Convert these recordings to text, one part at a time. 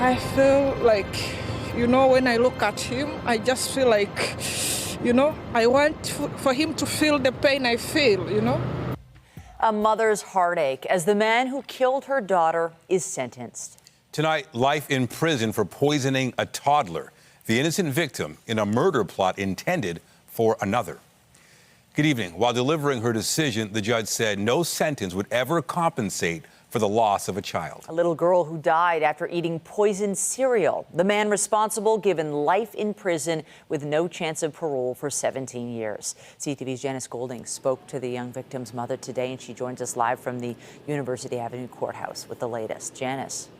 I feel like, when I look at him, I just feel like, I want for him to feel the pain I feel, A mother's heartache as the man who killed her daughter is sentenced. Tonight, life in prison for poisoning a toddler, the innocent victim in a murder plot intended for another. Good evening. While delivering her decision, the judge said no sentence would ever compensate for the loss of a child. A little girl who died after eating poisoned cereal. The man responsible given life in prison with no chance of parole for 17 years. CTV's Janice Golding spoke to the young victim's mother today, and she joins us live from the University Avenue Courthouse with the latest. Janice.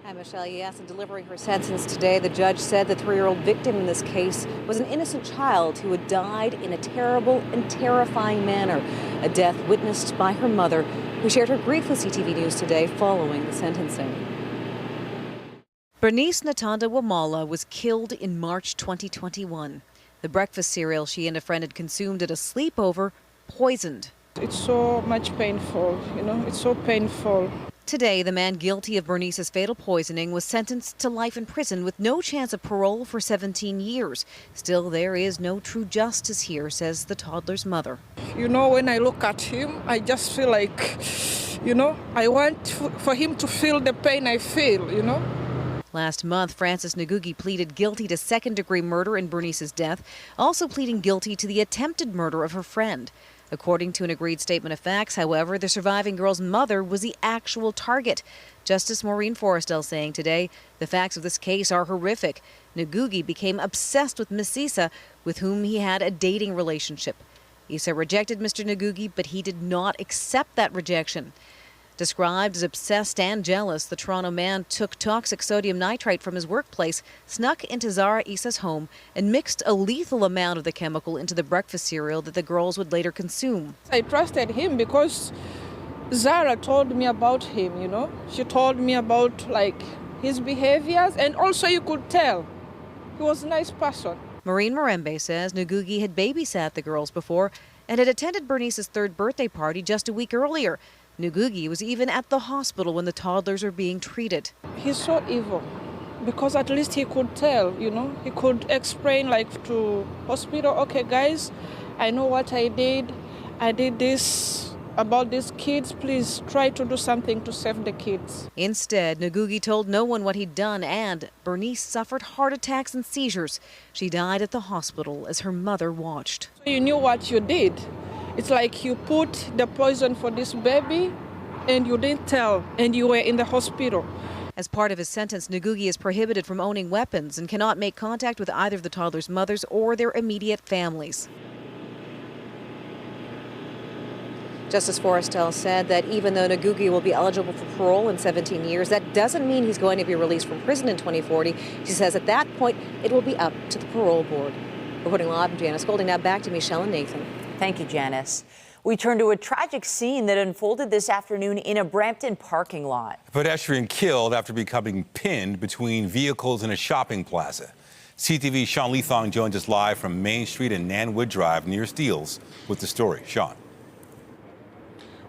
Hi, Michelle. Yes, in delivering her sentence today, the judge said the 3-year-old victim in this case was an innocent child who had died in a terrible and terrifying manner, a death witnessed by her mother, who shared her grief with CTV News today following the sentencing. Bernice Natanda Wamala was killed in March 2021. The breakfast cereal she and a friend had consumed at a sleepover, poisoned. It's so much painful, it's so painful. Today, the man guilty of Bernice's fatal poisoning was sentenced to life in prison with no chance of parole for 17 years. Still, there is no true justice here, says the toddler's mother. When I look at him, I just feel like, I want for him to feel the pain I feel, Last month, Francis Ngugi pleaded guilty to second-degree murder in Bernice's death, also pleading guilty to the attempted murder of her friend. According to an agreed statement of facts, however, the surviving girl's mother was the actual target. Justice Maureen Forrestal saying today, the facts of this case are horrific. Ngugi became obsessed with Miss Issa, with whom he had a dating relationship. Issa rejected Mr. Ngugi, but he did not accept that rejection. Described as obsessed and jealous, the Toronto man took toxic sodium nitrite from his workplace, snuck into Zara Issa's home, and mixed a lethal amount of the chemical into the breakfast cereal that the girls would later consume. I trusted him because Zara told me about him, She told me about, his behaviors, and also you could tell he was a nice person. Maureen Marembe says Ngugi had babysat the girls before and had attended Bernice's 3rd birthday party just a week earlier. Ngugi was even at the hospital when the toddlers were being treated. He's so evil because at least he could tell, he could explain to hospital, okay guys, I know what I did this about these kids, please try to do something to save the kids. Instead, Ngugi told no one what he'd done, and Bernice suffered heart attacks and seizures. She died at the hospital as her mother watched. So you knew what you did. It's like you put the poison for this baby and you didn't tell, and you were in the hospital. As part of his sentence, Ngugi is prohibited from owning weapons and cannot make contact with either of the toddlers' mothers or their immediate families. Justice Forrestal said that even though Ngugi will be eligible for parole in 17 years, that doesn't mean he's going to be released from prison in 2040. She says at that point, it will be up to the parole board. Reporting live, I'm Janice Golding. Now back to Michelle and Nathan. Thank you, Janice. We turn to a tragic scene that unfolded this afternoon in a Brampton parking lot. A pedestrian killed after becoming pinned between vehicles in a shopping plaza. CTV's Sean Lethong joins us live from Main Street and Nanwood Drive near Steeles with the story. Sean.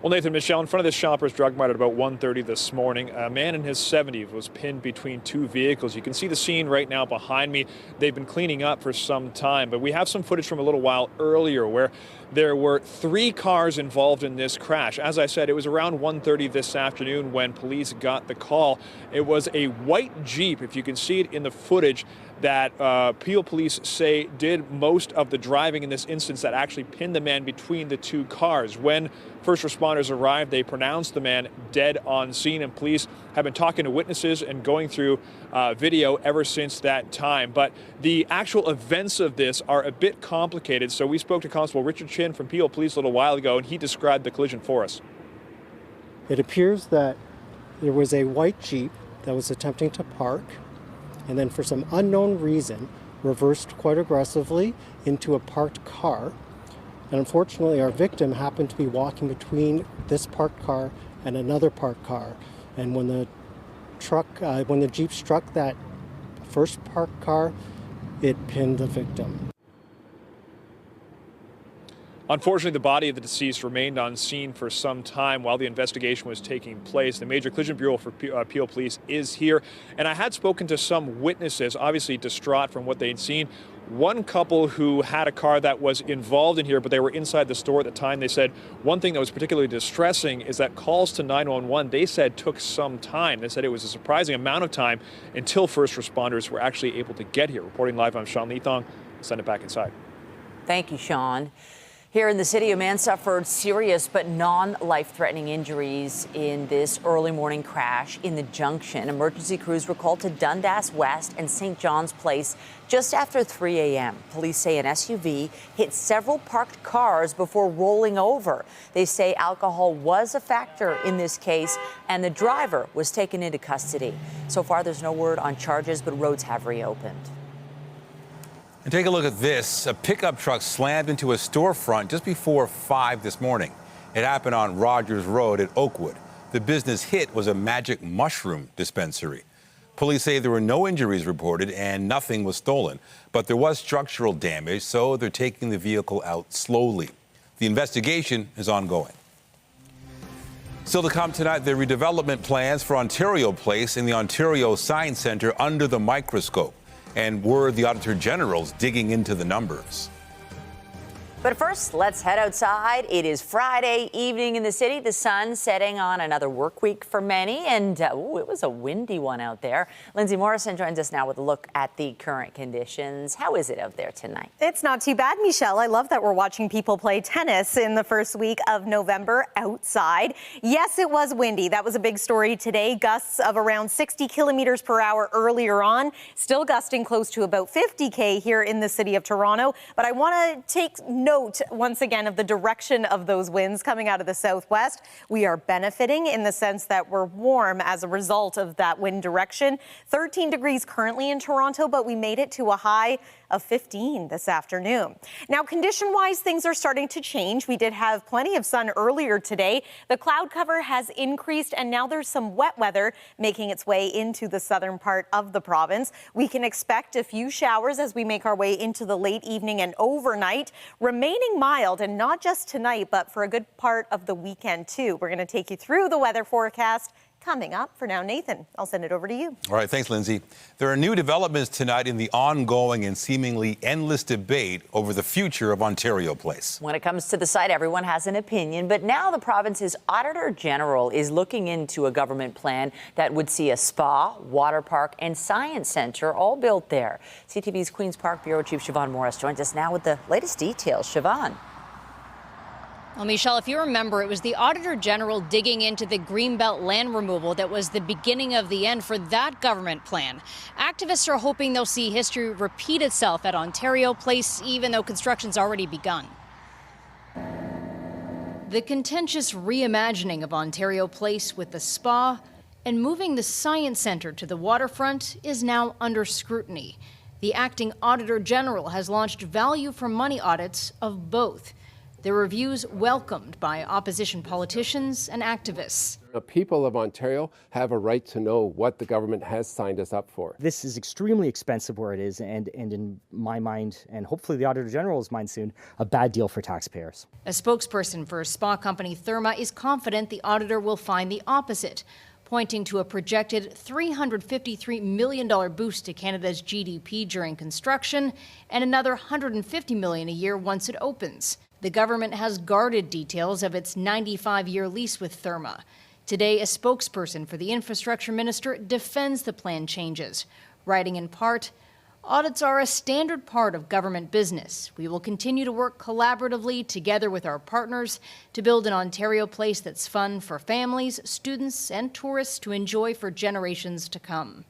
Well, Nathan, Michelle, in front of the Shoppers Drug Mart at about 1:30 this morning, a man in his 70s was pinned between 2 vehicles. You can see the scene right now behind me. They've been cleaning up for some time, but we have some footage from a little while earlier where there were 3 cars involved in this crash. As I said, it was around 1:30 this afternoon when police got the call. It was a white Jeep, if you can see it in the footage, that Peel police say did most of the driving in this instance that actually pinned the man between the 2 cars. When first responders arrived, they pronounced the man dead on scene, and police have been talking to witnesses and going through video ever since that time. But the actual events of this are a bit complicated, so we spoke to Constable Richard Chin from Peel Police a little while ago, and he described the collision for us. It appears that there was a white Jeep that was attempting to park, and then for some unknown reason reversed quite aggressively into a parked car. And unfortunately, our victim happened to be walking between this parked car and another parked car. And when the Jeep struck that first parked car, it pinned the victim. Unfortunately, the body of the deceased remained on scene for some time while the investigation was taking place. The Major Collision Bureau for Peel Police is here, and I had spoken to some witnesses, obviously distraught from what they'd seen. One couple who had a car that was involved in here, but they were inside the store at the time. They said one thing that was particularly distressing is that calls to 911, they said, took some time. They said it was a surprising amount of time until first responders were actually able to get here. Reporting live, I'm Sean Leathong. Send it back inside. Thank you, Sean. Here in the city, a man suffered serious but non-life-threatening injuries in this early morning crash in the Junction. Emergency crews were called to Dundas West and St. John's Place just after 3 a.m. Police say an SUV hit several parked cars before rolling over. They say alcohol was a factor in this case, and the driver was taken into custody. So far, there's no word on charges, but roads have reopened. And take a look at this. A pickup truck slammed into a storefront just before 5 this morning. It happened on Rogers Road at Oakwood. The business hit was a Magic Mushroom dispensary. Police say there were no injuries reported and nothing was stolen, but there was structural damage, so they're taking the vehicle out slowly. The investigation is ongoing. Still to come tonight, the redevelopment plans for Ontario Place in the Ontario Science Centre under the microscope. And were the Auditor General's digging into the numbers. But first, let's head outside. It is Friday evening in the city. The sun setting on another work week for many, and it was a windy one out there. Lindsay Morrison joins us now with a look at the current conditions. How is it out there tonight? It's not too bad, Michelle. I love that we're watching people play tennis in the first week of November outside. Yes, it was windy. That was a big story today. Gusts of around 60 kilometers per hour earlier on, still gusting close to about 50 here in the city of Toronto. But I want to take note once again of the direction of those winds coming out of the southwest. We are benefiting in the sense that we're warm as a result of that wind direction. 13 degrees currently in Toronto, but we made it to a high of 15 this afternoon. Now, condition-wise, things are starting to change. We did have plenty of sun earlier today. The cloud cover has increased, and now there's some wet weather making its way into the southern part of the province. We can expect a few showers as we make our way into the late evening and overnight, remaining mild, and not just tonight, but for a good part of the weekend, too. We're going to take you through the weather forecast coming up. For now, Nathan, I'll send it over to you. All right, thanks, Lindsay. There are new developments tonight in the ongoing and seemingly endless debate over the future of Ontario Place. When it comes to the site, everyone has an opinion, but now the province's Auditor General is looking into a government plan that would see a spa, water park, and science centre all built there. CTV's Queen's Park Bureau Chief Siobhan Morris joins us now with the latest details. Siobhan. Well, Michelle, if you remember, it was the Auditor General digging into the Greenbelt land removal that was the beginning of the end for that government plan. Activists are hoping they'll see history repeat itself at Ontario Place, even though construction's already begun. The contentious reimagining of Ontario Place with the spa and moving the Science Centre to the waterfront is now under scrutiny. The acting Auditor General has launched value for money audits of both. The reviews welcomed by opposition politicians and activists. The people of Ontario have a right to know what the government has signed us up for. This is extremely expensive where it is, and in my mind, and hopefully the Auditor General's mind soon, a bad deal for taxpayers. A spokesperson for spa company Therma is confident the auditor will find the opposite, pointing to a projected $353 million boost to Canada's GDP during construction and another $150 million a year once it opens. The government has guarded details of its 95-year lease with Therma. Today, a spokesperson for the infrastructure minister defends the plan changes, writing in part, "Audits are a standard part of government business. We will continue to work collaboratively together with our partners to build an Ontario Place that's fun for families, students, and tourists to enjoy for generations to come."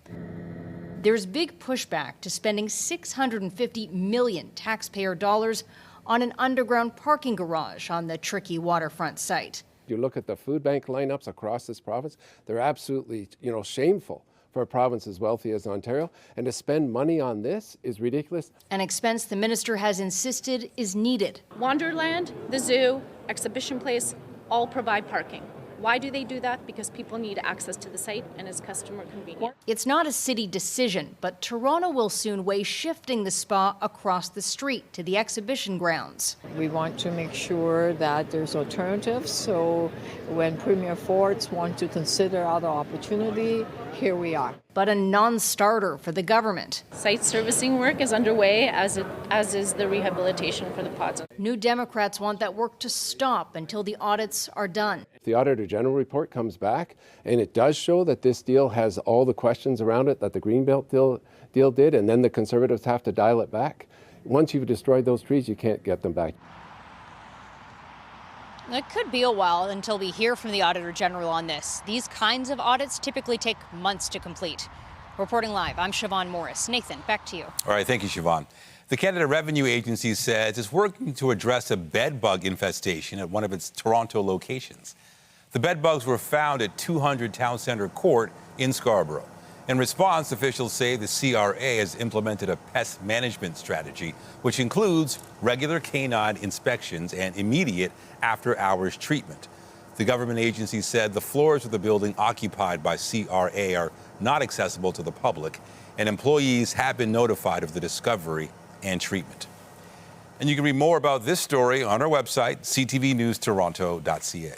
There's big pushback to spending $650 million taxpayer dollars on an underground parking garage on the tricky waterfront site. You look at the food bank lineups across this province, they're absolutely, shameful for a province as wealthy as Ontario, and to spend money on this is ridiculous. An expense the minister has insisted is needed. Wonderland, the zoo, Exhibition Place all provide parking. Why do they do that? Because people need access to the site and it's customer convenient. It's not a city decision, but Toronto will soon weigh shifting the spa across the street to the exhibition grounds. We want to make sure that there's alternatives, so when Premier Fords want to consider other opportunity, here we are. But a non-starter for the government. Site servicing work is underway, as is the rehabilitation for the pods. New Democrats want that work to stop until the audits are done. If the Auditor General report comes back and it does show that this deal has all the questions around it that the Greenbelt deal did, and then the Conservatives have to dial it back, once you've destroyed those trees, you can't get them back. It could be a while until we hear from the Auditor General on this. These kinds of audits typically take months to complete. Reporting live, I'm Siobhan Morris. Nathan, back to you. All right, thank you, Siobhan. The Canada Revenue Agency says it's working to address a bed bug infestation at one of its Toronto locations. The bed bugs were found at 200 Town Centre Court in Scarborough. In response, officials say the CRA has implemented a pest management strategy, which includes regular canine inspections and immediate after-hours treatment. The government agency said the floors of the building occupied by CRA are not accessible to the public, and employees have been notified of the discovery and treatment. And you can read more about this story on our website, ctvnewstoronto.ca.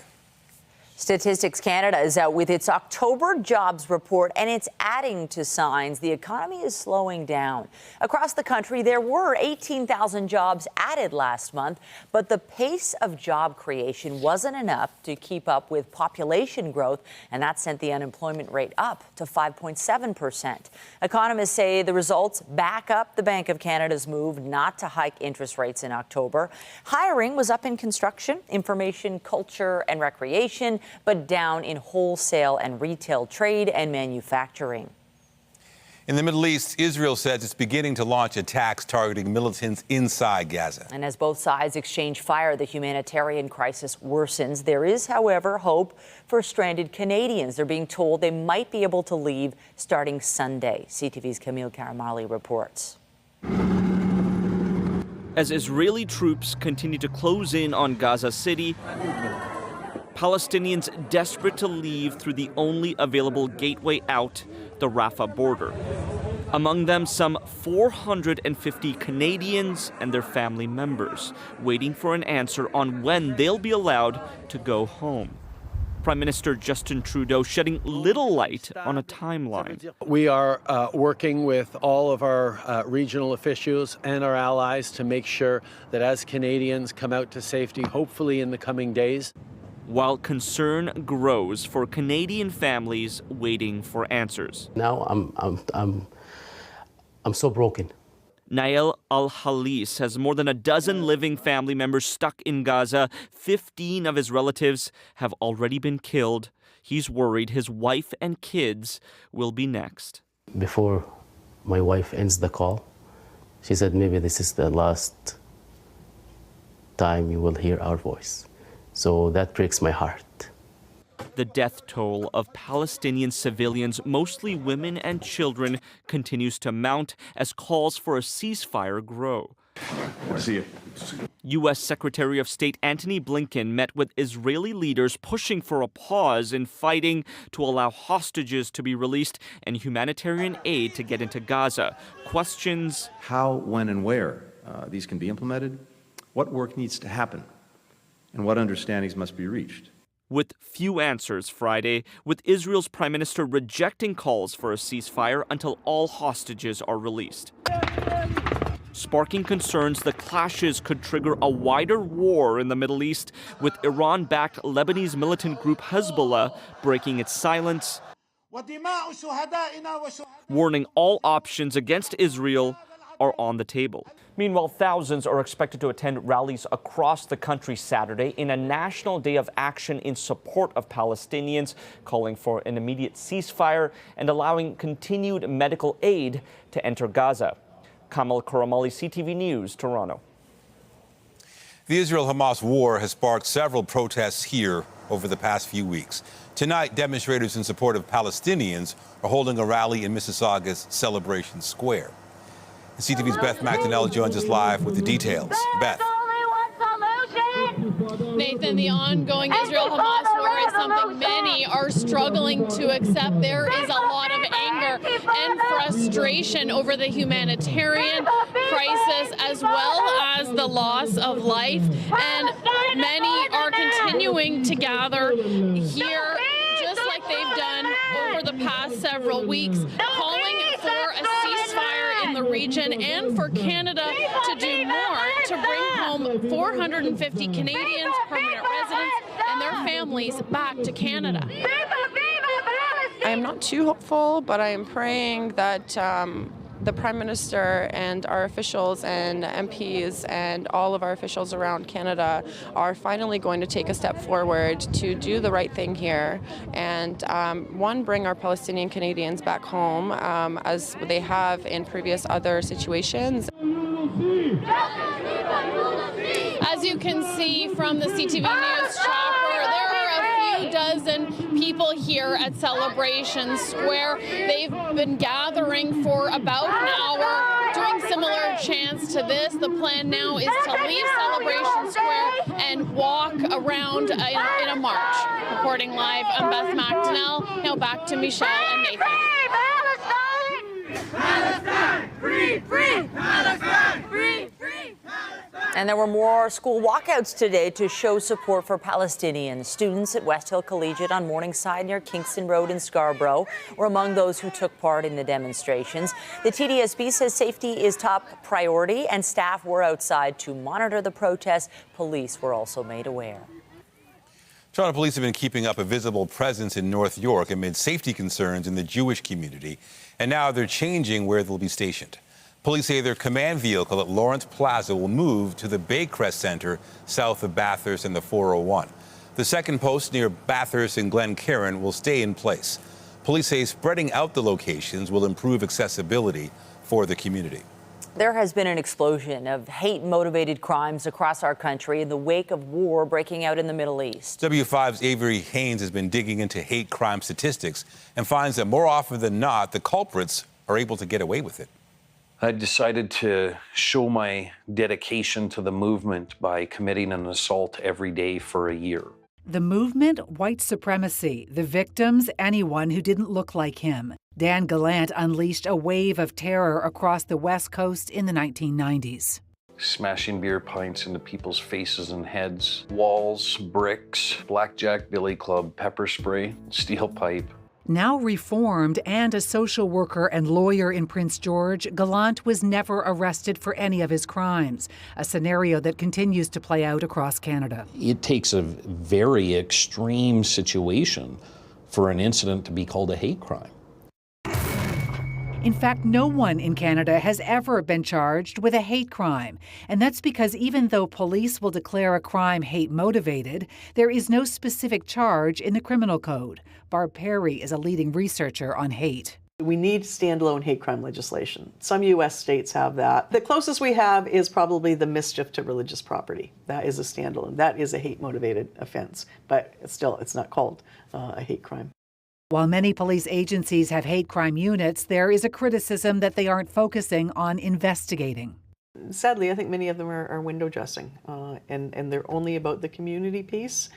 Statistics Canada is out with its October jobs report, and it's adding to signs the economy is slowing down. Across the country, there were 18,000 jobs added last month, but the pace of job creation wasn't enough to keep up with population growth, and that sent the unemployment rate up to 5.7%. Economists say the results back up the Bank of Canada's move not to hike interest rates in October. Hiring was up in construction, information, culture, and recreation, but down in wholesale and retail trade and manufacturing. In the Middle East, Israel says it's beginning to launch attacks targeting militants inside Gaza. And as both sides exchange fire, the humanitarian crisis worsens. There is, however, hope for stranded Canadians. They're being told they might be able to leave starting Sunday. CTV's Camille Karamali reports. As Israeli troops continue to close in on Gaza City, Palestinians desperate to leave through the only available gateway out, the Rafah border. Among them, some 450 Canadians and their family members, waiting for an answer on when they'll be allowed to go home. Prime Minister Justin Trudeau shedding little light on a timeline. We are working with all of our regional officials and our allies to make sure that as Canadians come out to safety, hopefully in the coming days, while concern grows for Canadian families waiting for answers. Now I'm so broken. Nael Al-Halis has more than a dozen living family members stuck in Gaza. 15 of his relatives have already been killed. He's worried his wife and kids will be next. Before my wife ends the call, she said, maybe this is the last time you will hear our voice. So that breaks my heart. The death toll of Palestinian civilians, mostly women and children, continues to mount as calls for a ceasefire grow. U.S. Secretary of State Antony Blinken met with Israeli leaders pushing for a pause in fighting to allow hostages to be released and humanitarian aid to get into Gaza. Questions: how, when, and where these can be implemented, what work needs to happen, and what understandings must be reached. With few answers Friday, with Israel's prime minister rejecting calls for a ceasefire until all hostages are released. Sparking concerns the clashes could trigger a wider war in the Middle East, with Iran-backed Lebanese militant group Hezbollah breaking its silence, warning all options against Israel are on the table. Meanwhile, thousands are expected to attend rallies across the country Saturday in a national day of action in support of Palestinians, calling for an immediate ceasefire and allowing continued medical aid to enter Gaza. Kamal Karamali, CTV News, Toronto. The Israel-Hamas war has sparked several protests here over the past few weeks. Tonight, demonstrators in support of Palestinians are holding a rally in Mississauga's Celebration Square. CTV's Beth McDonnell joins us live with the details. Beth. Nathan, the ongoing Israel-Hamas war is something many are struggling to accept. There is a lot of anger and frustration over the humanitarian crisis as well as the loss of life. And many are continuing to gather here, just like they've done over the past several weeks, calling for a ceasefire in the region and for Canada to do more to bring home 450 Canadians, permanent residents, and their families back to Canada. I am not too hopeful, but I am praying that the Prime Minister and our officials and MPs and all of our officials around Canada are finally going to take a step forward to do the right thing here and, one, bring our Palestinian Canadians back home as they have in previous other situations. As you can see from the CTV News chopper, there are a few dozen people here at Celebration Square. They've been gathering for about an hour, doing similar chants to this. The plan now is to leave Celebration Square and walk around in a march. Reporting live, I'm Beth McDonnell. Now back to Michelle and Nathan. Palestine, free, free! Palestine, free, free! And there were more school walkouts today to show support for Palestinians. Students at West Hill Collegiate on Morningside near Kingston Road in Scarborough were among those who took part in the demonstrations. The TDSB says safety is top priority and staff were outside to monitor the protests. Police were also made aware. Toronto police have been keeping up a visible presence in North York amid safety concerns in the Jewish community, and now they're changing where they'll be stationed. Police say their command vehicle at Lawrence Plaza will move to the Baycrest Centre south of Bathurst and the 401. The second post near Bathurst and Glencairn will stay in place. Police say spreading out the locations will improve accessibility for the community. There has been an explosion of hate-motivated crimes across our country in the wake of war breaking out in the Middle East. W5's Avery Haynes has been digging into hate crime statistics and finds that more often than not, the culprits are able to get away with it. I decided to show my dedication to the movement by committing an assault every day for a year. The movement, white supremacy. The victims, anyone who didn't look like him. Dan Gallant unleashed a wave of terror across the West Coast in the 1990s. Smashing beer pints into people's faces and heads, walls, bricks, blackjack, billy club, pepper spray, steel pipe. Now reformed and a social worker and lawyer in Prince George, Gallant was never arrested for any of his crimes, a scenario that continues to play out across Canada. It takes a very extreme situation for an incident to be called a hate crime. In fact, no one in Canada has ever been charged with a hate crime. And that's because even though police will declare a crime hate-motivated, there is no specific charge in the criminal code. Barb Perry is a leading researcher on hate. We need standalone hate crime legislation. Some U.S. states have that. The closest we have is probably the mischief to religious property. That is a standalone. That is a hate-motivated offense. But it's not called a hate crime. While many police agencies have hate crime units, there is a criticism that they aren't focusing on investigating. Sadly, I think many of them are window dressing, and they're only about the community piece,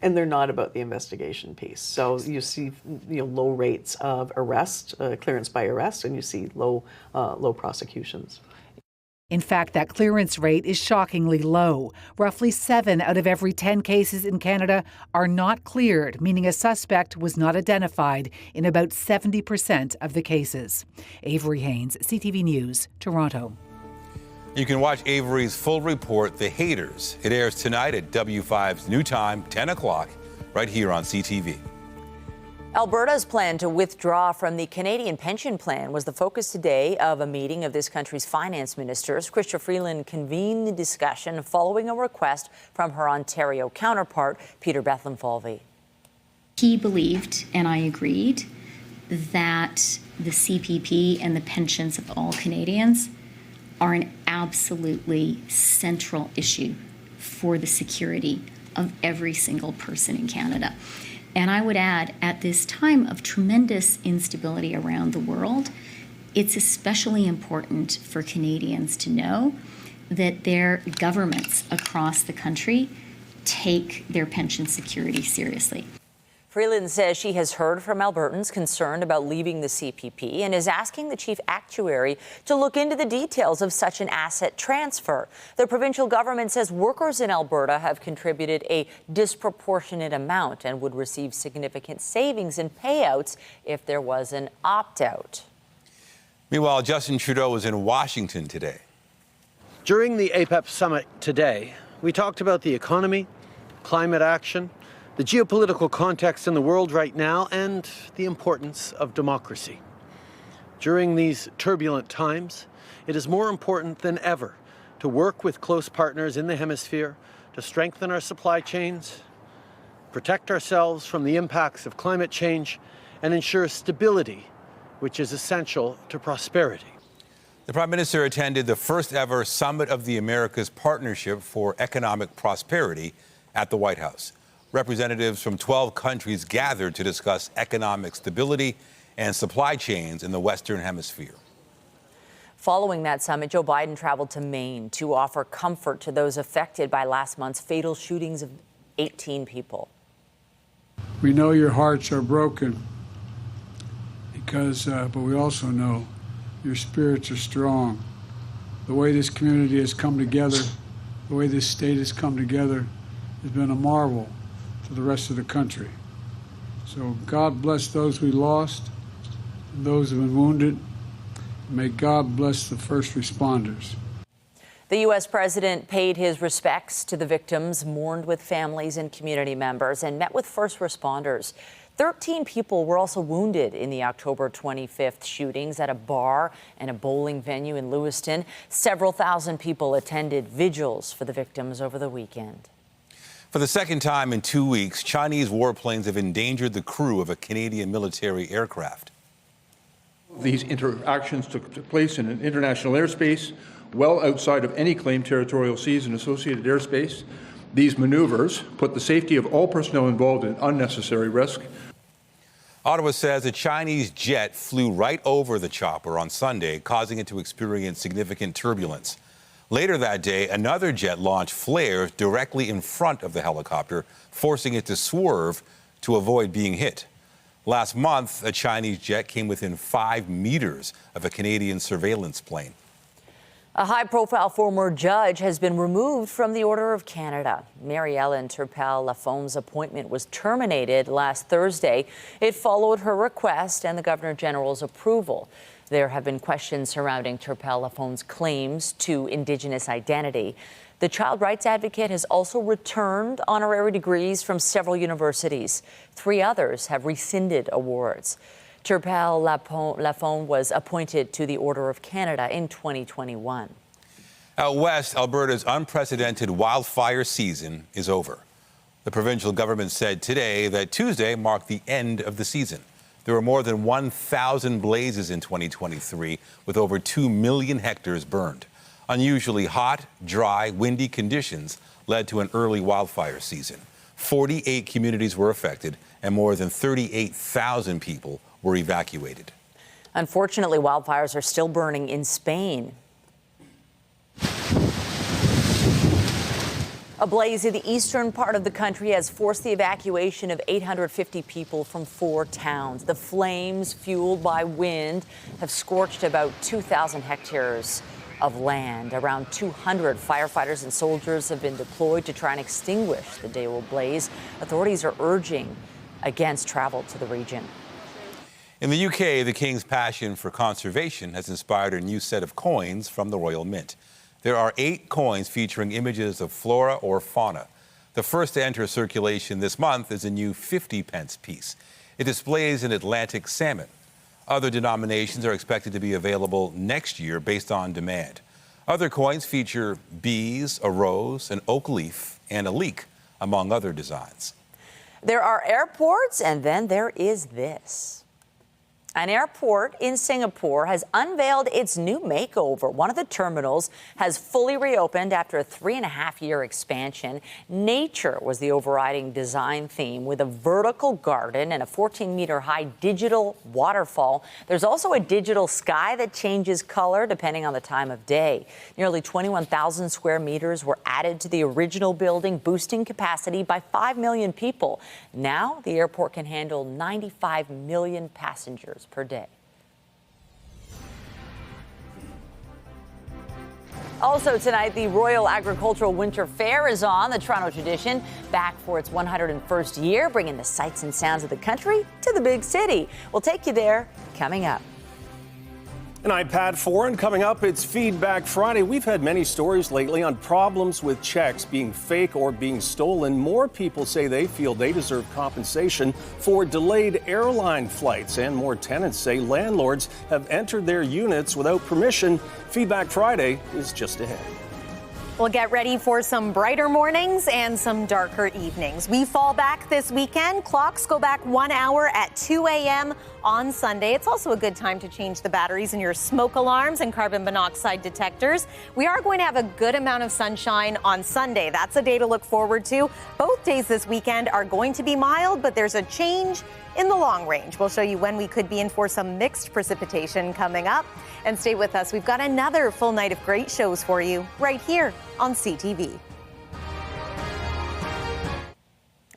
and they're not about the investigation piece. So you see, low rates of arrest, clearance by arrest, and you see low prosecutions. In fact, that clearance rate is shockingly low. Roughly 7 out of every 10 cases in Canada are not cleared, meaning a suspect was not identified in about 70% of the cases. Avery Haynes, CTV News, Toronto. You can watch Avery's full report, The Haters. It airs tonight at W5's new time, 10 o'clock, right here on CTV. Alberta's plan to withdraw from the Canadian pension plan was the focus today of a meeting of this country's finance ministers. Chrystia Freeland convened the discussion following a request from her Ontario counterpart, Peter Bethlenfalvy. He believed, and I agreed, that the CPP and the pensions of all Canadians are an absolutely central issue for the security of every single person in Canada. And I would add, at this time of tremendous instability around the world, it's especially important for Canadians to know that their governments across the country take their pension security seriously. Freeland says she has heard from Albertans concerned about leaving the CPP and is asking the chief actuary to look into the details of such an asset transfer. The provincial government says workers in Alberta have contributed a disproportionate amount and would receive significant savings in payouts if there was an opt-out. Meanwhile, Justin Trudeau was in Washington today. During the APEP summit today, we talked about the economy, climate action, the geopolitical context in the world right now, and the importance of democracy. During these turbulent times, it is more important than ever to work with close partners in the hemisphere to strengthen our supply chains, protect ourselves from the impacts of climate change, and ensure stability, which is essential to prosperity. The Prime Minister attended the first ever Summit of the Americas Partnership for Economic Prosperity at the White House. Representatives from 12 countries gathered to discuss economic stability and supply chains in the Western Hemisphere. Following that summit, Joe Biden traveled to Maine to offer comfort to those affected by last month's fatal shootings of 18 people. We know your hearts are broken but we also know your spirits are strong. The way this community has come together, the way this state has come together, has been a marvel to the rest of the country. So God bless those we lost, and those who have been wounded. May God bless the first responders. The U.S. president paid his respects to the victims, mourned with families and community members, and met with first responders. 13 people were also wounded in the October 25th shootings at a bar and a bowling venue in Lewiston. Several thousand people attended vigils for the victims over the weekend. For the second time in 2 weeks, Chinese warplanes have endangered the crew of a Canadian military aircraft. These interactions took place in an international airspace, well outside of any claimed territorial seas and associated airspace. These maneuvers put the safety of all personnel involved in unnecessary risk. Ottawa says a Chinese jet flew right over the chopper on Sunday, causing it to experience significant turbulence. Later that day, another jet launched flares directly in front of the helicopter, forcing it to swerve to avoid being hit. Last month, a Chinese jet came within 5 meters of a Canadian surveillance plane. A high-profile former judge has been removed from the Order of Canada. Mary Ellen Turpel-Lafont's appointment was terminated last Thursday. It followed her request and the Governor General's approval. There have been questions surrounding Turpel-Lafont's claims to Indigenous identity. The child rights advocate has also returned honorary degrees from several universities. 3 others have rescinded awards. Turpel-Lafont was appointed to the Order of Canada in 2021. Out west, Alberta's unprecedented wildfire season is over. The provincial government said today that Tuesday marked the end of the season. There were more than 1,000 blazes in 2023, with over 2 million hectares burned. Unusually hot, dry, windy conditions led to an early wildfire season. 48 communities were affected, and more than 38,000 people were evacuated. Unfortunately, wildfires are still burning in Spain. A blaze in the eastern part of the country has forced the evacuation of 850 people from 4 towns. The flames, fueled by wind, have scorched about 2,000 hectares of land. Around 200 firefighters and soldiers have been deployed to try and extinguish the day-old blaze. Authorities are urging against travel to the region. In the UK, the King's passion for conservation has inspired a new set of coins from the Royal Mint. There are 8 coins featuring images of flora or fauna. The first to enter circulation this month is a new 50-pence piece. It displays an Atlantic salmon. Other denominations are expected to be available next year based on demand. Other coins feature bees, a rose, an oak leaf, and a leek, among other designs. There are airports, and then there is this. An airport in Singapore has unveiled its new makeover. One of the terminals has fully reopened after a 3.5-year expansion. Nature was the overriding design theme, with a vertical garden and a 14-meter-high digital waterfall. There's also a digital sky that changes color depending on the time of day. Nearly 21,000 square meters were added to the original building, boosting capacity by 5 million people. Now the airport can handle 95 million passengers per day. Also tonight, the Royal Agricultural Winter Fair is on. The Toronto tradition back for its 101st year, bringing the sights and sounds of the country to the big city. We'll take you there coming up. And I'm Pat Foran. Coming up, it's Feedback Friday. We've had many stories lately on problems with checks being fake or being stolen. More people say they feel they deserve compensation for delayed airline flights. And more tenants say landlords have entered their units without permission. Feedback Friday is just ahead. We'll get ready for some brighter mornings and some darker evenings. We fall back this weekend. Clocks go back 1 hour at 2 a.m. on Sunday. It's also a good time to change the batteries in your smoke alarms and carbon monoxide detectors. We are going to have a good amount of sunshine on Sunday. That's a day to look forward to. Both days this weekend are going to be mild, but there's a change in the long range. We'll show you when we could be in for some mixed precipitation coming up. And stay with us. We've got another full night of great shows for you right here on CTV.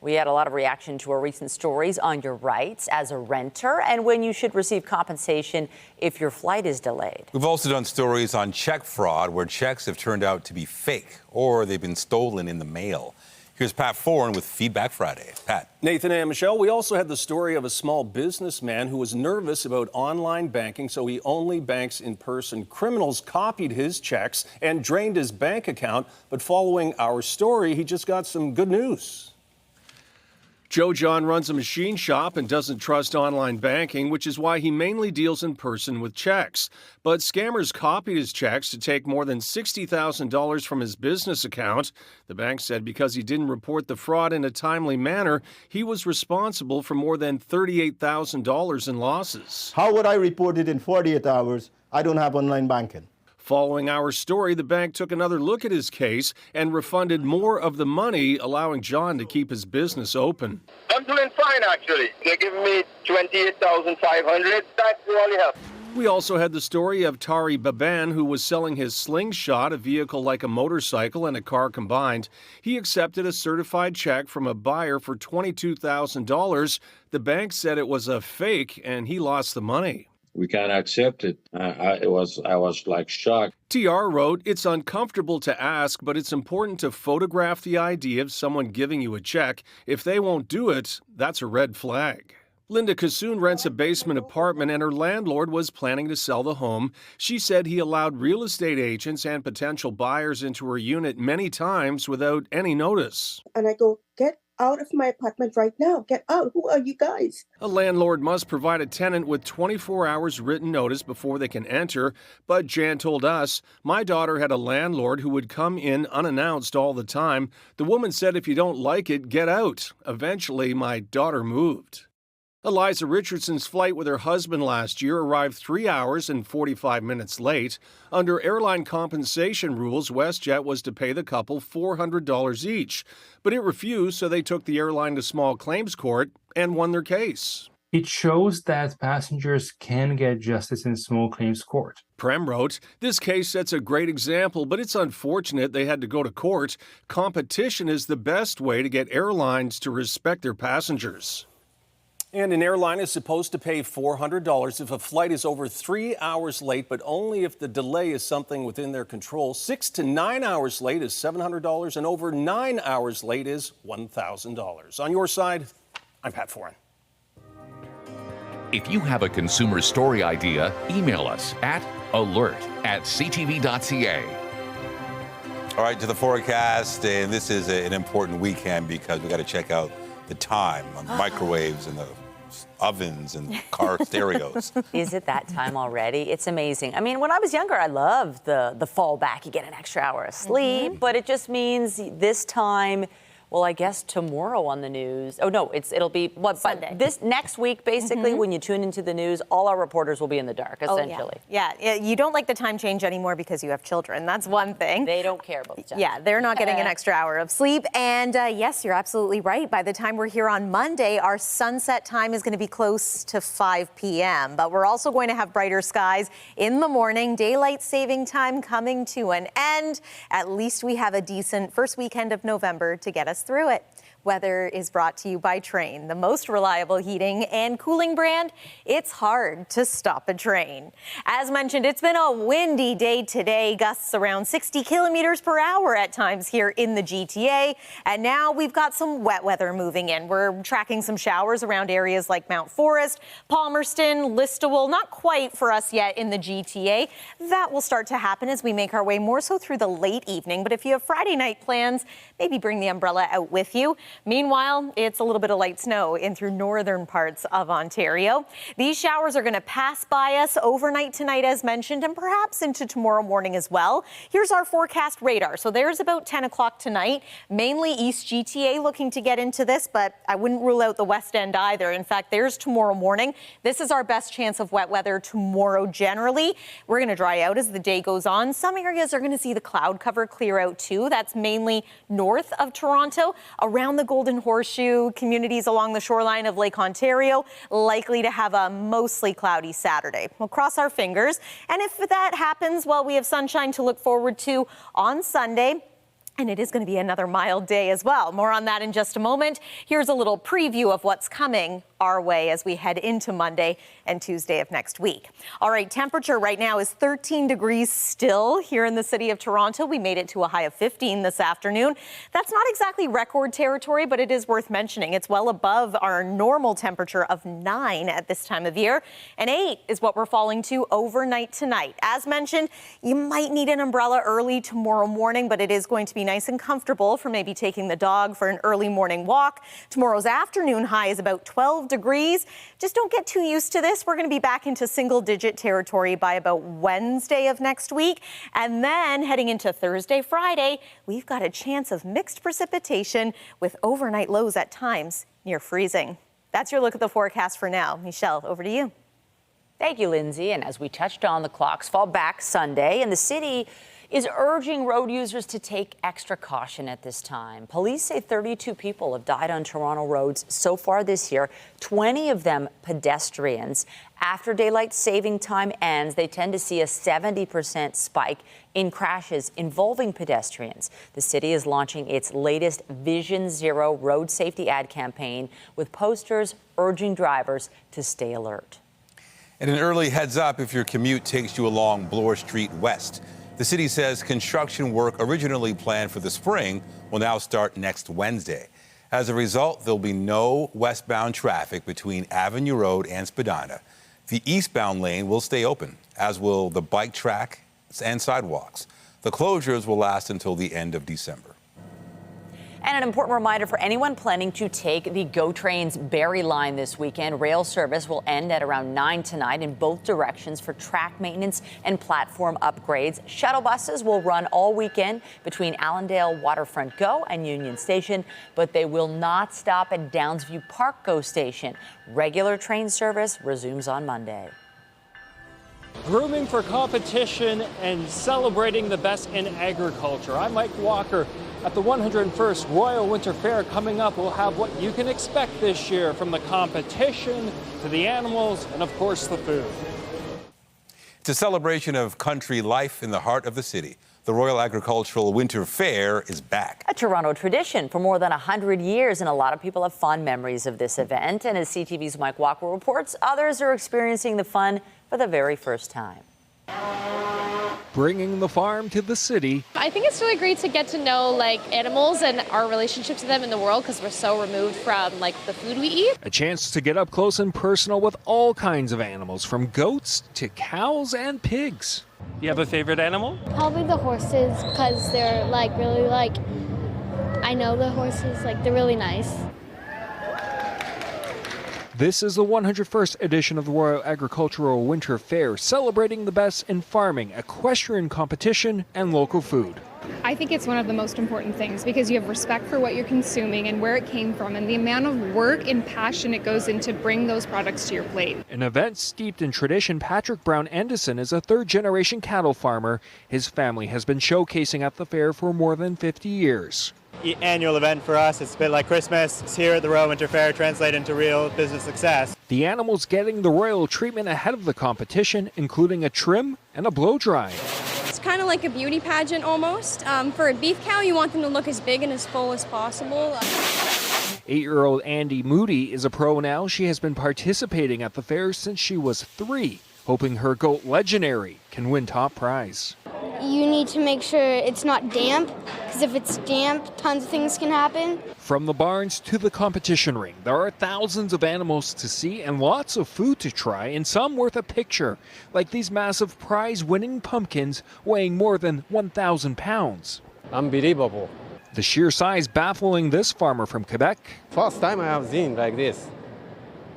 We had a lot of reaction to our recent stories on your rights as a renter and when you should receive compensation if your flight is delayed. We've also done stories on check fraud, where checks have turned out to be fake or they've been stolen in the mail. Here's Pat Foran with Feedback Friday. Pat. Nathan and Michelle, we also had the story of a small businessman who was nervous about online banking, so he only banks in person. Criminals copied his checks and drained his bank account, but following our story, he just got some good news. Joe John runs a machine shop and doesn't trust online banking, which is why he mainly deals in person with checks. But scammers copied his checks to take more than $60,000 from his business account. The bank said because he didn't report the fraud in a timely manner, he was responsible for more than $38,000 in losses. How would I report it in 48 hours? I don't have online banking. Following our story, the bank took another look at his case and refunded more of the money, allowing John to keep his business open. I'm doing fine, actually. They're giving me $28,500. That really helps. We also had the story of Tari Baban, who was selling his Slingshot, a vehicle like a motorcycle and a car combined. He accepted a certified check from a buyer for $22,000. The bank said it was a fake, and he lost the money. We can't accept it. I was like shocked. TR wrote, "It's uncomfortable to ask, but it's important to photograph the ID of someone giving you a check. If they won't do it, that's a red flag." Linda Kassoon rents a basement apartment and her landlord was planning to sell the home. She said he allowed real estate agents and potential buyers into her unit many times without any notice. And I go, "Get out of my apartment right now. Get out. Who are you guys?" A landlord must provide a tenant with 24 hours written notice before they can enter. But Jan told us, "My daughter had a landlord who would come in unannounced all the time. The woman said, if you don't like it, get out. Eventually, my daughter moved." Eliza Richardson's flight with her husband last year arrived 3 hours and 45 minutes late. Under airline compensation rules, WestJet was to pay the couple $400 each. But it refused, so they took the airline to small claims court and won their case. It shows that passengers can get justice in small claims court. Prem wrote, "This case sets a great example, but it's unfortunate they had to go to court. Competition is the best way to get airlines to respect their passengers." And an airline is supposed to pay $400 if a flight is over 3 hours late, but only if the delay is something within their control. 6 to 9 hours late is $700, and over 9 hours late is $1,000. On your side, I'm Pat Foran. If you have a consumer story idea, email us at alert@ctv.ca. All right, to the forecast, and this is an important weekend because we got to check out the time on the microwaves and the ovens and car stereos. Is it that time already? It's amazing. I mean, when I was younger, I loved the fall back. You get an extra hour of sleep, but it just means this time Well, I guess tomorrow on the news. Oh no, it'll be what Sunday. But this next week, basically, when you tune into the news, all our reporters will be in the dark, essentially. Yeah, you don't like the time change anymore because you have children. That's one thing. They don't care about the time. Yeah, they're not getting an extra hour of sleep. And yes, you're absolutely right. By the time we're here on Monday, our sunset time is going to be close to 5 p.m. But we're also going to have brighter skies in the morning. Daylight saving time coming to an end. At least we have a decent first weekend of November to get us through it. Weather is brought to you by Train, the most reliable heating and cooling brand. It's hard to stop a train. As mentioned, it's been a windy day today, gusts around 60 kilometers per hour at times here in the GTA. And now we've got some wet weather moving in. We're tracking some showers around areas like Mount Forest, Palmerston, Listowel, not quite for us yet in the GTA. That will start to happen as we make our way more so through the late evening. But if you have Friday night plans, maybe bring the umbrella out with you. Meanwhile, it's a little bit of light snow in through northern parts of Ontario. These showers are going to pass by us overnight tonight, as mentioned, and perhaps into tomorrow morning as well. Here's our forecast radar. So there's about 10 o'clock tonight, mainly East GTA looking to get into this, but I wouldn't rule out the West End either. In fact, there's tomorrow morning. This is our best chance of wet weather tomorrow generally. We're going to dry out as the day goes on. Some areas are going to see the cloud cover clear out too. That's mainly north of Toronto, around the Golden Horseshoe, communities along the shoreline of Lake Ontario, likely to have a mostly cloudy Saturday. We'll cross our fingers. And if that happens, well, we have sunshine to look forward to on Sunday. And it is going to be another mild day as well. More on that in just a moment. Here's a little preview of what's coming our way as we head into Monday and Tuesday of next week. All right, temperature right now is 13 degrees still here in the city of Toronto. We made it to a high of 15 this afternoon. That's not exactly record territory, but it is worth mentioning. It's well above our normal temperature of 9 at this time of year. And 8 is what we're falling to overnight tonight. As mentioned, you might need an umbrella early tomorrow morning, but it is going to be nice and comfortable for maybe taking the dog for an early morning walk. Tomorrow's afternoon high is about 12 degrees. Just don't get too used to this. We're going to be back into single-digit territory by about Wednesday of next week. And then heading into Thursday, Friday, we've got a chance of mixed precipitation with overnight lows at times near freezing. That's your look at the forecast for now. Michelle, over to you. Thank you, Lindsay. And as we touched on, the clocks fall back Sunday, and the city is urging road users to take extra caution at this time. Police say 32 people have died on Toronto roads so far this year, 20 of them pedestrians. After daylight saving time ends, they tend to see a 70% spike in crashes involving pedestrians. The city is launching its latest Vision Zero road safety ad campaign with posters urging drivers to stay alert. And an early heads up if your commute takes you along Bloor Street West. The city says construction work originally planned for the spring will now start next Wednesday. As a result, there'll be no westbound traffic between Avenue Road and Spadina. The eastbound lane will stay open, as will the bike track and sidewalks. The closures will last until the end of December. And an important reminder for anyone planning to take the GO Train's Barrie line this weekend. Rail service will end at around 9 tonight in both directions for track maintenance and platform upgrades. Shuttle buses will run all weekend between Allendale Waterfront GO and Union Station, but they will not stop at Downsview Park GO Station. Regular train service resumes on Monday. Grooming for competition and celebrating the best in agriculture. I'm Mike Walker. At the 101st Royal Winter Fair coming up, we'll have what you can expect this year, from the competition to the animals and, of course, the food. It's a celebration of country life in the heart of the city. The Royal Agricultural Winter Fair is back. A Toronto tradition for more than 100 years, and a lot of people have fond memories of this event. And as CTV's Mike Walker reports, others are experiencing the fun for the very first time. Bringing the farm to the city. I think it's really great to get to know animals and our relationship to them in the world, because we're so removed from the food we eat. A chance to get up close and personal with all kinds of animals, from goats to cows and pigs. You have a favorite animal? Probably the horses, because they're really I know the horses, they're really nice. This is the 101st edition of the Royal Agricultural Winter Fair, celebrating the best in farming, equestrian competition, and local food. I think it's one of the most important things because you have respect for what you're consuming and where it came from and the amount of work and passion it goes into bring those products to your plate. An event steeped in tradition, Patrick Brown Endison is a third-generation cattle farmer. His family has been showcasing at the fair for more than 50 years. Annual event for us. It's a bit like Christmas. It's here at the Royal Winter Fair, translate into real business success. The animals getting the royal treatment ahead of the competition, including a trim and a blow dry. It's kind of like a beauty pageant almost. For a beef cow, you want them to look as big and as full as possible. 8-year-old Andy Moody is a pro now. She has been participating at the fair since she was 3, hoping her goat Legendary can win top prize. You need to make sure it's not damp, because if it's damp, tons of things can happen. From the barns to the competition ring, there are thousands of animals to see and lots of food to try, and some worth a picture, like these massive prize-winning pumpkins weighing more than 1,000 pounds. Unbelievable. The sheer size baffling this farmer from Quebec. First time I have seen like this.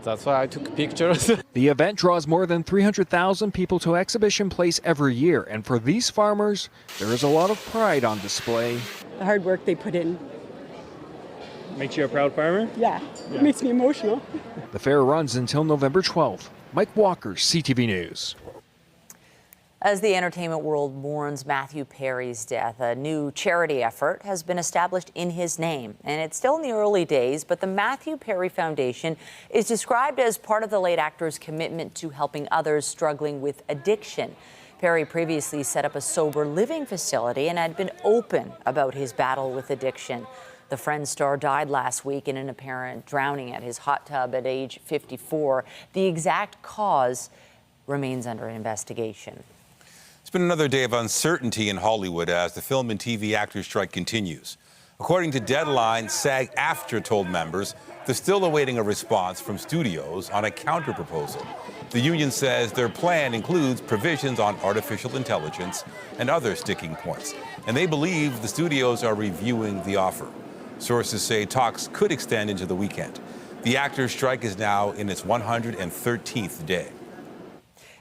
That's why I took pictures. The event draws more than 300,000 people to Exhibition Place every year, and for these farmers, there is a lot of pride on display. The hard work they put in. Makes you a proud farmer? Yeah, it makes me emotional. The fair runs until November 12th. Mike Walker, CTV News. As the entertainment world mourns Matthew Perry's death, a new charity effort has been established in his name. And it's still in the early days, but the Matthew Perry Foundation is described as part of the late actor's commitment to helping others struggling with addiction. Perry previously set up a sober living facility and had been open about his battle with addiction. The Friends star died last week in an apparent drowning at his hot tub at age 54. The exact cause remains under investigation. It's been another day of uncertainty in Hollywood as the film and TV actors strike continues. According to Deadline, SAG-AFTRA told members they're still awaiting a response from studios on a counterproposal. The union says their plan includes provisions on artificial intelligence and other sticking points, and they believe the studios are reviewing the offer. Sources say talks could extend into the weekend. The actors' strike is now in its 113th day.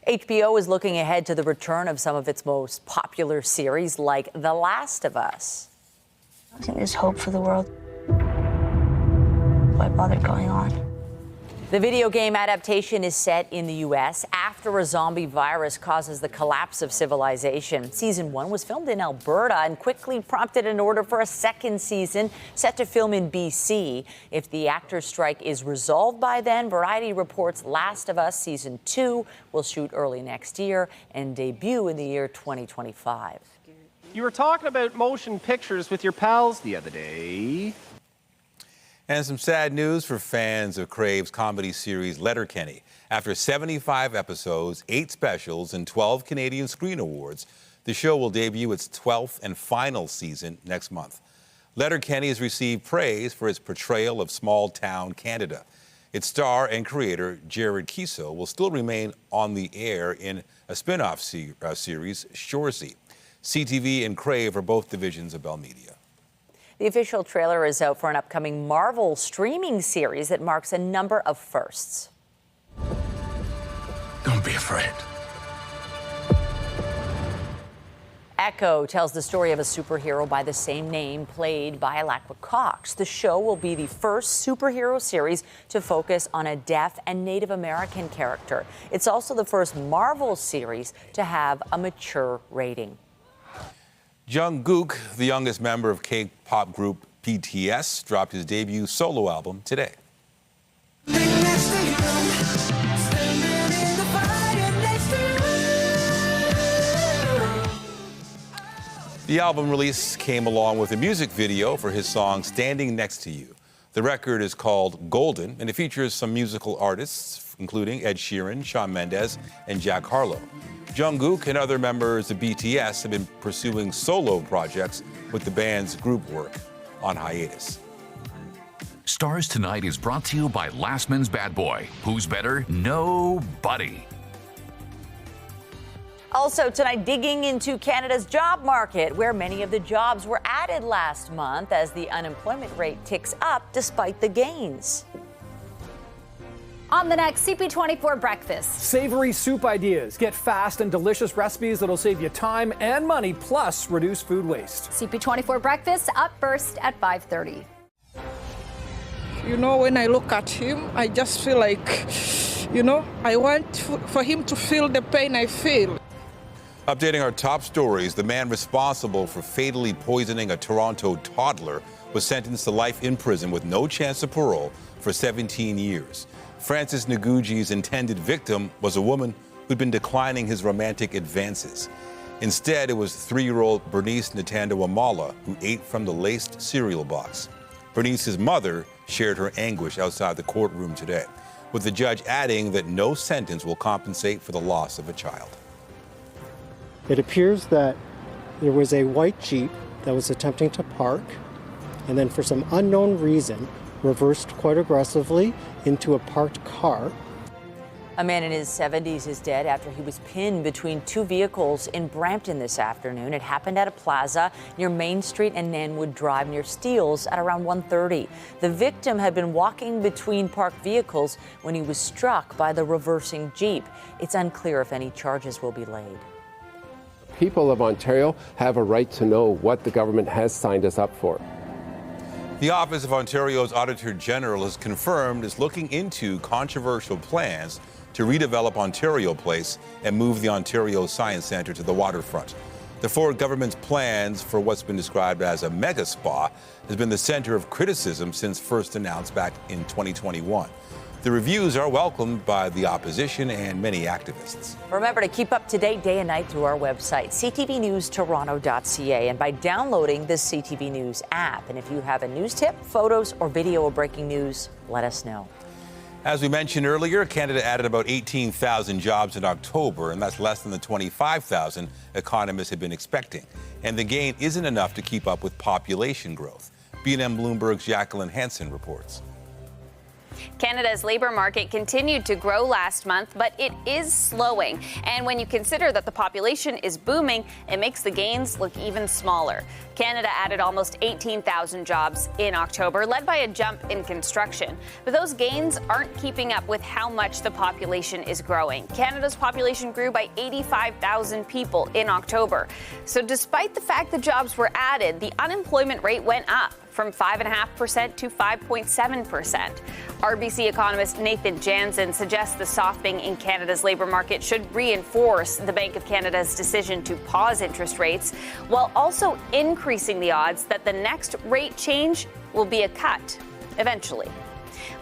HBO is looking ahead to the return of some of its most popular series, like The Last of Us. I think there's hope for the world. Why bother going on? The video game adaptation is set in the U.S. after a zombie virus causes the collapse of civilization. Season 1 was filmed in Alberta and quickly prompted an order for a second season set to film in B.C. If the actors' strike is resolved by then, Variety reports Last of Us Season 2 will shoot early next year and debut in the year 2025. You were talking about motion pictures with your pals the other day. And some sad news for fans of Crave's comedy series Letterkenny. After 75 episodes, 8 specials, and 12 Canadian Screen Awards, the show will debut its 12th and final season next month. Letterkenny has received praise for its portrayal of small-town Canada. Its star and creator, Jared Keeso, will still remain on the air in a spin-off series, Shoresy. CTV and Crave are both divisions of Bell Media. The official trailer is out for an upcoming Marvel streaming series that marks a number of firsts. Don't be afraid. Echo tells the story of a superhero by the same name, played by Alakwa Cox. The show will be the first superhero series to focus on a deaf and Native American character. It's also the first Marvel series to have a mature rating. Jungkook, the youngest member of K-pop group BTS, dropped his debut solo album today. The album release came along with a music video for his song Standing Next to You. The record is called Golden, and it features some musical artists, including Ed Sheeran, Shawn Mendes, and Jack Harlow. Jungkook and other members of BTS have been pursuing solo projects with the band's group work on hiatus. Stars Tonight is brought to you by Lastman's Bad Boy. Who's better? Nobody. Also tonight, digging into Canada's job market, where many of the jobs were added last month as the unemployment rate ticks up despite the gains. On the next CP24 breakfast. Savory soup ideas. Get fast and delicious recipes that'll save you time and money, plus reduce food waste. CP24 breakfast up first at 5:30. You know, when I look at him, I just feel like, I want for him to feel the pain I feel. Updating our top stories, the man responsible for fatally poisoning a Toronto toddler was sentenced to life in prison with no chance of parole for 17 years. Francis Ngugi's intended victim was a woman who'd been declining his romantic advances. Instead, it was 3-year-old Bernice Ntanda-Wamala who ate from the laced cereal box. Bernice's mother shared her anguish outside the courtroom today, with the judge adding that no sentence will compensate for the loss of a child. It appears that there was a white Jeep that was attempting to park, and then for some unknown reason, reversed quite aggressively into a parked car. A man in his 70s is dead after he was pinned between two vehicles in Brampton this afternoon. It happened at a plaza near Main Street and Nanwood Drive near Steeles at around 1:30. The victim had been walking between parked vehicles when he was struck by the reversing Jeep. It's unclear if any charges will be laid. People of Ontario have a right to know what the government has signed us up for. The Office of Ontario's Auditor General has confirmed is looking into controversial plans to redevelop Ontario Place and move the Ontario Science Centre to the waterfront. The Ford government's plans for what's been described as a mega spa has been the centre of criticism since first announced back in 2021. The reviews are welcomed by the opposition and many activists. Remember to keep up to date day and night through our website, ctvnewstoronto.ca, and by downloading the CTV News app. And if you have a news tip, photos, or video of breaking news, let us know. As we mentioned earlier, Canada added about 18,000 jobs in October, and that's less than the 25,000 economists had been expecting. And the gain isn't enough to keep up with population growth. B&M Bloomberg's Jacqueline Hansen reports. Canada's labour market continued to grow last month, but it is slowing. And when you consider that the population is booming, it makes the gains look even smaller. Canada added almost 18,000 jobs in October, led by a jump in construction. But those gains aren't keeping up with how much the population is growing. Canada's population grew by 85,000 people in October. So despite the fact the jobs were added, the unemployment rate went up from 5.5% to 5.7%. RBC economist Nathan Jansen suggests the softening in Canada's labour market should reinforce the Bank of Canada's decision to pause interest rates, while also increasing the odds that the next rate change will be a cut eventually.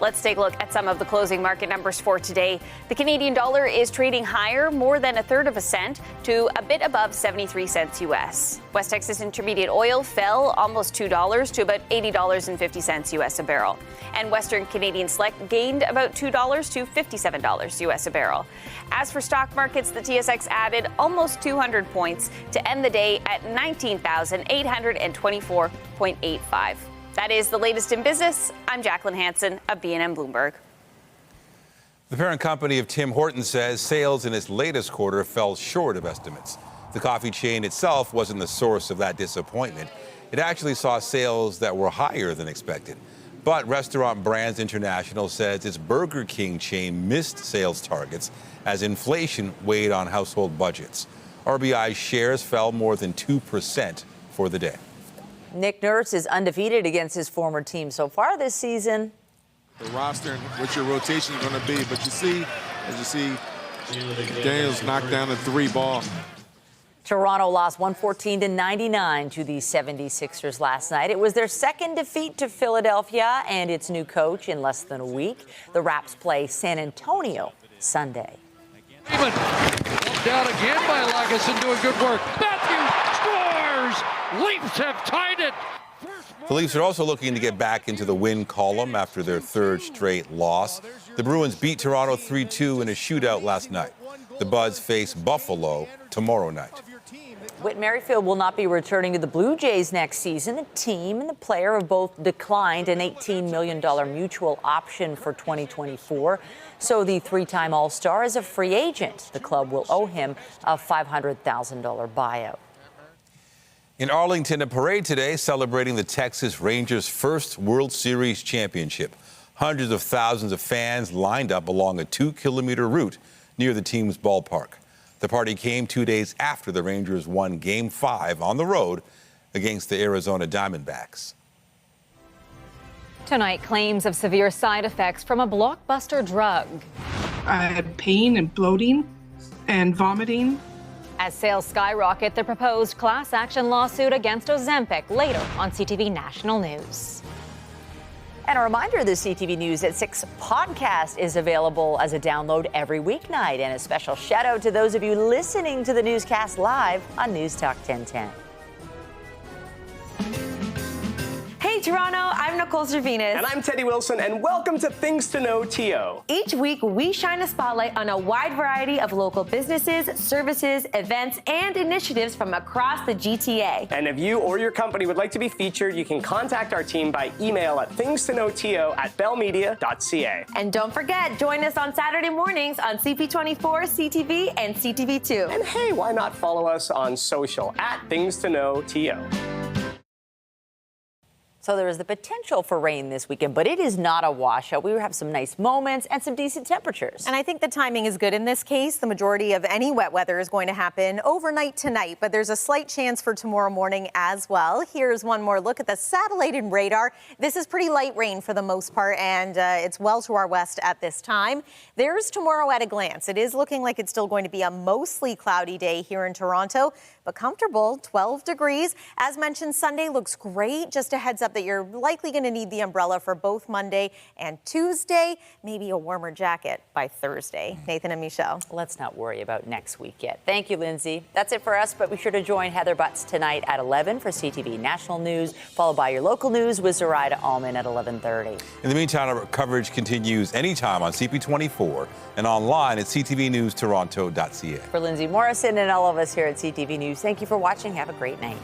Let's take a look at some of the closing market numbers for today. The Canadian dollar is trading higher, more than 1/3 cent, to a bit above 73 cents U.S. West Texas Intermediate oil fell almost $2 to about $80.50 U.S. a barrel. And Western Canadian Select gained about $2 to $57 U.S. a barrel. As for stock markets, the TSX added almost 200 points to end the day at 19,824.85. That is the latest in business. I'm Jacqueline Hansen of B&M Bloomberg. The parent company of Tim Hortons says sales in its latest quarter fell short of estimates. The coffee chain itself wasn't the source of that disappointment. It actually saw sales that were higher than expected. But Restaurant Brands International says its Burger King chain missed sales targets as inflation weighed on household budgets. RBI's shares fell more than 2% for the day. Nick Nurse is undefeated against his former team so far this season. The roster and what your rotation is going to be. But as you see, Daniels knocked down a 3 ball. Toronto lost 114-99 to the 76ers last night. It was their second defeat to Philadelphia and its new coach in less than a week. The Raps play San Antonio Sunday. Down again by Lagesson doing good work. Matthews scores! Leafs have tied it. The Leafs are also looking to get back into the win column after their third straight loss. The Bruins beat Toronto 3-2 in a shootout last night. The Buds face Buffalo tomorrow night. Whit Merrifield will not be returning to the Blue Jays next season. The team and the player have both declined an $18 million mutual option for 2024. So the three-time All-Star is a free agent. The club will owe him a $500,000 buyout. In Arlington, a parade today celebrating the Texas Rangers' first World Series championship. Hundreds of thousands of fans lined up along a 2-kilometer route near the team's ballpark. The party came 2 days after the Rangers won Game 5 on the road against the Arizona Diamondbacks. Tonight, claims of severe side effects from a blockbuster drug. I had pain and bloating and vomiting. As sales skyrocket, the proposed class action lawsuit against Ozempic later on CTV National News. And a reminder, the CTV News at 6 podcast is available as a download every weeknight. And a special shout out to those of you listening to the newscast live on News Talk 1010. Hey Toronto, I'm Nicole Cervinas. And I'm Teddy Wilson, and welcome to Things to Know TO. Each week, we shine a spotlight on a wide variety of local businesses, services, events, and initiatives from across the GTA. And if you or your company would like to be featured, you can contact our team by email at thingstoknowto@bellmedia.ca. And don't forget, join us on Saturday mornings on CP24, CTV, and CTV2. And hey, why not follow us on social at Things to Know TO. So there is the potential for rain this weekend, but it is not a washout. We have some nice moments and some decent temperatures. And I think the timing is good in this case. The majority of any wet weather is going to happen overnight tonight, but there's a slight chance for tomorrow morning as well. Here's one more look at the satellite and radar. This is pretty light rain for the most part, and it's well to our west at this time. There's tomorrow at a glance. It is looking like it's still going to be a mostly cloudy day here in Toronto, but comfortable, 12 degrees. As mentioned, Sunday looks great. Just a heads up that you're likely going to need the umbrella for both Monday and Tuesday, maybe a warmer jacket by Thursday. Nathan and Michelle. Let's not worry about next week yet. Thank you, Lindsay. That's it for us, but be sure to join Heather Butts tonight at 11 for CTV National News, followed by your local news with Zoraida Allman at 11:30. In the meantime, our coverage continues anytime on CP24 and online at ctvnewstoronto.ca. For Lindsay Morrison and all of us here at CTV News, thank you for watching. Have a great night.